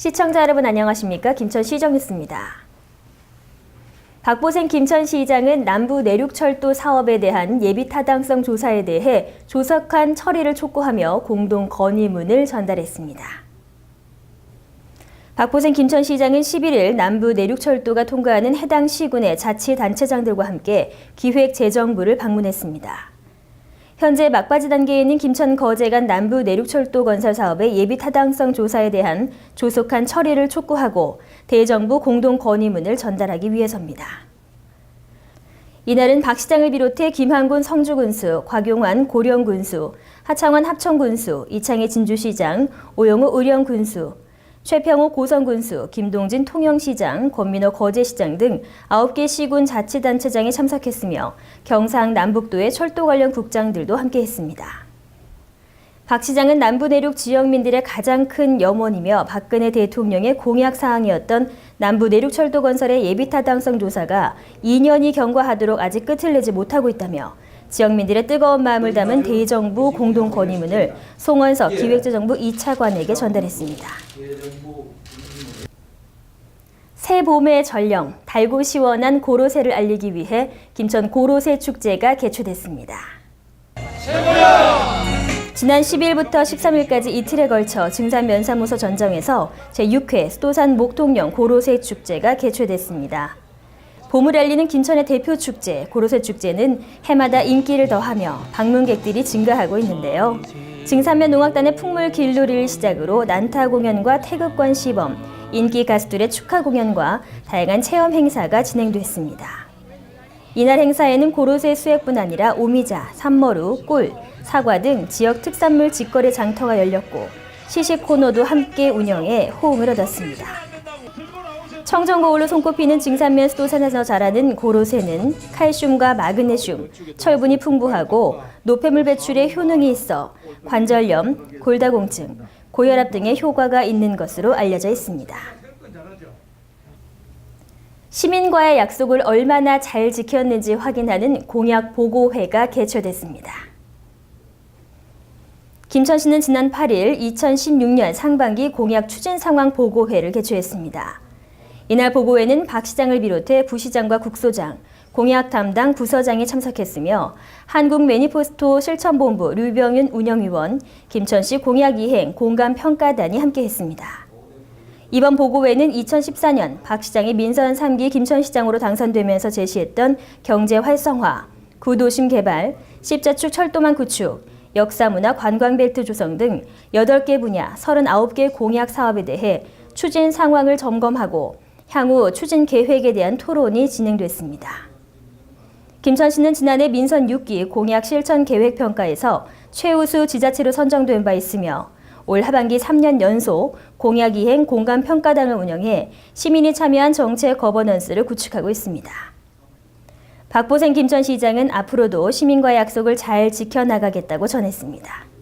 시청자 여러분 안녕하십니까? 김천시정 뉴스입니다. 박보생 김천시장은 남부 내륙철도 사업에 대한 예비 타당성 조사에 대해 조속한 처리를 촉구하며 공동 건의문을 전달했습니다. 박보생 김천시장은 11일 남부 내륙철도가 통과하는 해당 시군의 자치단체장들과 함께 기획재정부를 방문했습니다. 현재 막바지 단계에 있는 김천 거제간 남부 내륙철도 건설 사업의 예비 타당성 조사에 대한 조속한 처리를 촉구하고 대정부 공동 건의문을 전달하기 위해서입니다. 이날은 박 시장을 비롯해 김한곤 성주군수, 곽용환 고령군수, 하창원 합천군수, 이창희 진주시장, 오영우 의령군수, 최평호 고성군수, 김동진 통영시장, 권민호 거제시장 등 9개 시군 자치단체장이 참석했으며 경상남북도의 철도 관련 국장들도 함께했습니다. 박 시장은 남부 내륙 지역민들의 가장 큰 염원이며 박근혜 대통령의 공약 사항이었던 남부 내륙철도 건설의 예비 타당성 조사가 2년이 경과하도록 아직 끝을 내지 못하고 있다며 지역민들의 뜨거운 마음을 담은 대정부 공동 건의문을 송원석 기획재정부 2차관에게 전달했습니다. 새 봄의 전령, 달고 시원한 고로쇠를 알리기 위해 김천 고로쇠 축제가 개최됐습니다. 지난 10일부터 13일까지 이틀에 걸쳐 증산면사무소 전정에서 제6회 수도산 목통령 고로쇠 축제가 개최됐습니다. 봄을 알리는 김천의 대표 축제, 고로쇠 축제는 해마다 인기를 더하며 방문객들이 증가하고 있는데요. 증산면 농악단의 풍물 길놀이를 시작으로 난타 공연과 태극권 시범, 인기 가수들의 축하 공연과 다양한 체험 행사가 진행됐습니다. 이날 행사에는 고로쇠 수액뿐 아니라 오미자, 산머루, 꿀, 사과 등 지역 특산물 직거래 장터가 열렸고 시식 코너도 함께 운영해 호응을 얻었습니다. 청정고울로 손꼽히는 증산면 수도산에서 자라는 고로쇠는 칼슘과 마그네슘, 철분이 풍부하고 노폐물 배출에 효능이 있어 관절염, 골다공증, 고혈압 등의 효과가 있는 것으로 알려져 있습니다. 시민과의 약속을 얼마나 잘 지켰는지 확인하는 공약 보고회가 개최됐습니다. 김천시는 지난 8일 2016년 상반기 공약 추진 상황 보고회를 개최했습니다. 이날 보고회는 박 시장을 비롯해 부시장과 국소장, 공약 담당 부서장이 참석했으며 한국 매니포스토 실천본부 류병윤 운영위원, 김천시 공약 이행 공감평가단이 함께했습니다. 이번 보고회는 2014년 박 시장이 민선 3기 김천시장으로 당선되면서 제시했던 경제 활성화, 구도심 개발, 십자축 철도망 구축, 역사문화 관광벨트 조성 등 8개 분야 39개 공약 사업에 대해 추진 상황을 점검하고 향후 추진 계획에 대한 토론이 진행됐습니다. 김천시는 지난해 민선 6기 공약 실천 계획 평가에서 최우수 지자체로 선정된 바 있으며 올 하반기 3년 연속 공약 이행 공감 평가단을 운영해 시민이 참여한 정책 거버넌스를 구축하고 있습니다. 박보생 김천시장은 앞으로도 시민과의 약속을 잘 지켜나가겠다고 전했습니다.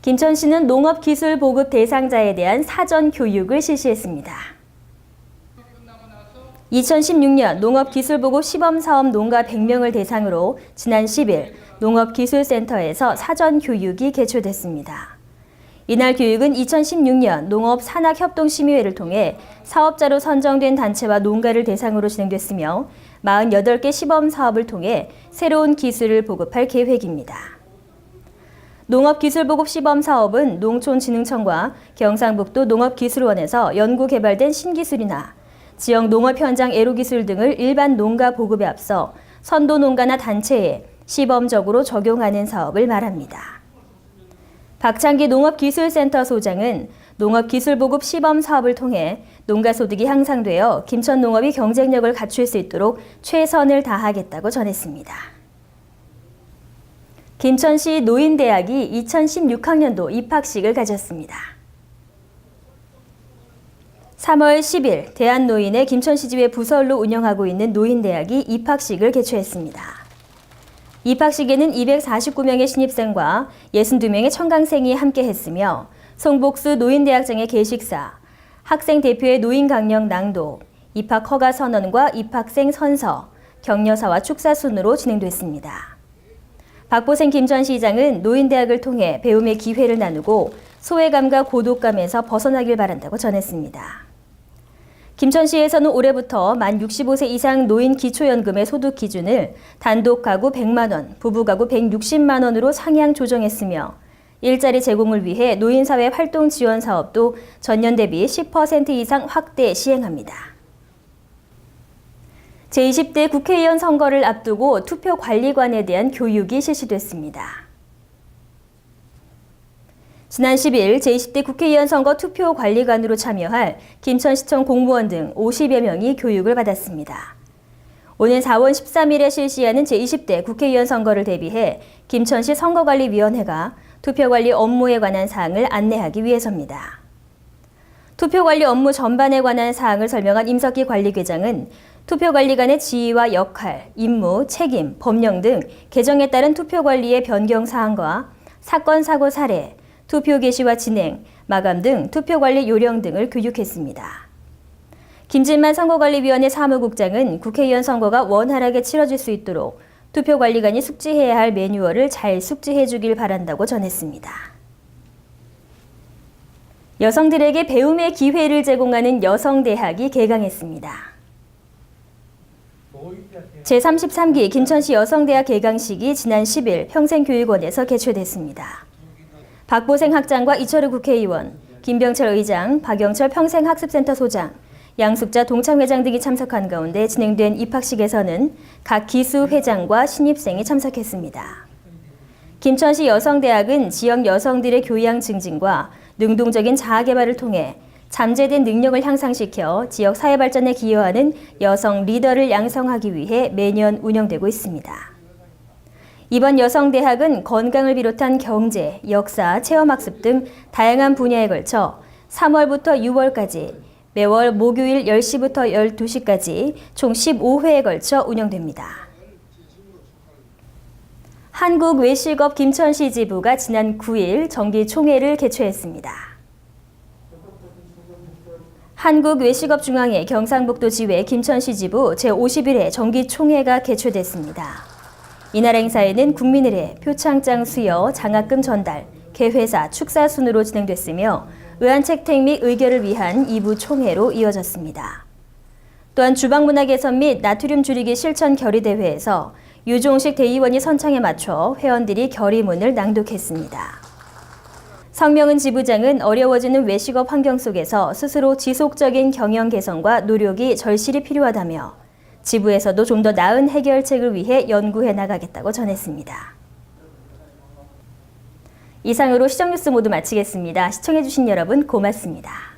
김천시는 농업기술 보급 대상자에 대한 사전 교육을 실시했습니다. 2016년 농업기술보급 시범사업 농가 100명을 대상으로 지난 10일 농업기술센터에서 사전 교육이 개최됐습니다. 이날 교육은 2016년 농업산학협동심의회를 통해 사업자로 선정된 단체와 농가를 대상으로 진행됐으며 48개 시범사업을 통해 새로운 기술을 보급할 계획입니다. 농업기술보급 시범사업은 농촌진흥청과 경상북도 농업기술원에서 연구개발된 신기술이나 지역 농업 현장 애로기술 등을 일반 농가 보급에 앞서 선도 농가나 단체에 시범적으로 적용하는 사업을 말합니다. 박창기 농업기술센터 소장은 농업기술보급 시범사업을 통해 농가 소득이 향상되어 김천 농업이 경쟁력을 갖출 수 있도록 최선을 다하겠다고 전했습니다. 김천시 노인대학이 2016학년도 입학식을 가졌습니다. 3월 10일 대한노인의 김천시지회 부설로 운영하고 있는 노인대학이 입학식을 개최했습니다. 입학식에는 249명의 신입생과 62명의 청강생이 함께했으며 송복수 노인대학장의 개식사, 학생 대표의 노인 강령 낭독, 입학 허가 선언과 입학생 선서, 격려사와 축사 순으로 진행됐습니다. 박보생 김천시장은 노인대학을 통해 배움의 기회를 나누고 소외감과 고독감에서 벗어나길 바란다고 전했습니다. 김천시에서는 올해부터 만 65세 이상 노인 기초연금의 소득 기준을 단독 가구 100만 원, 부부 가구 160만 원으로 상향 조정했으며 일자리 제공을 위해 노인사회 활동 지원 사업도 전년 대비 10% 이상 확대 시행합니다. 제20대 국회의원 선거를 앞두고 투표관리관에 대한 교육이 실시됐습니다. 지난 10일 제20대 국회의원 선거 투표관리관으로 참여할 김천시청 공무원 등 50여 명이 교육을 받았습니다. 오는 4월 13일에 실시하는 제20대 국회의원 선거를 대비해 김천시 선거관리위원회가 투표관리 업무에 관한 사항을 안내하기 위해서입니다. 투표관리 업무 전반에 관한 사항을 설명한 임석기 관리계장은 투표관리관의 지위와 역할, 임무, 책임, 법령 등 개정에 따른 투표관리의 변경 사항과 사건, 사고 사례, 투표 개시와 진행, 마감 등 투표관리 요령 등을 교육했습니다. 김진만 선거관리위원회 사무국장은 국회의원 선거가 원활하게 치러질 수 있도록 투표관리관이 숙지해야 할 매뉴얼을 잘 숙지해 주길 바란다고 전했습니다. 여성들에게 배움의 기회를 제공하는 여성대학이 개강했습니다. 제33기 김천시 여성대학 개강식이 지난 10일 평생교육원에서 개최됐습니다. 박보생 학장과 이철우 국회의원, 김병철 의장, 박영철 평생학습센터 소장, 양숙자 동창회장 등이 참석한 가운데 진행된 입학식에서는 각 기수 회장과 신입생이 참석했습니다. 김천시 여성대학은 지역 여성들의 교양 증진과 능동적인 자아개발을 통해 잠재된 능력을 향상시켜 지역 사회 발전에 기여하는 여성 리더를 양성하기 위해 매년 운영되고 있습니다. 이번 여성대학은 건강을 비롯한 경제, 역사, 체험학습 등 다양한 분야에 걸쳐 3월부터 6월까지 매월 목요일 10시부터 12시까지 총 15회에 걸쳐 운영됩니다. 한국외식업 김천시 지부가 지난 9일 정기총회를 개최했습니다. 한국외식업중앙회 경상북도 지회 김천시 지부 제51회 정기총회가 개최됐습니다. 이날 행사에는 국민의례, 표창장 수여, 장학금 전달, 개회사, 축사 순으로 진행됐으며 의안책택 및 의결을 위한 2부 총회로 이어졌습니다. 또한 주방문화 개선 및 나트륨 줄이기 실천 결의대회에서 유종식 대의원이 선창에 맞춰 회원들이 결의문을 낭독했습니다. 성명은 지부장은 어려워지는 외식업 환경 속에서 스스로 지속적인 경영 개선과 노력이 절실히 필요하다며 지부에서도 좀 더 나은 해결책을 위해 연구해 나가겠다고 전했습니다. 이상으로 시정뉴스 모두 마치겠습니다. 시청해주신 여러분 고맙습니다.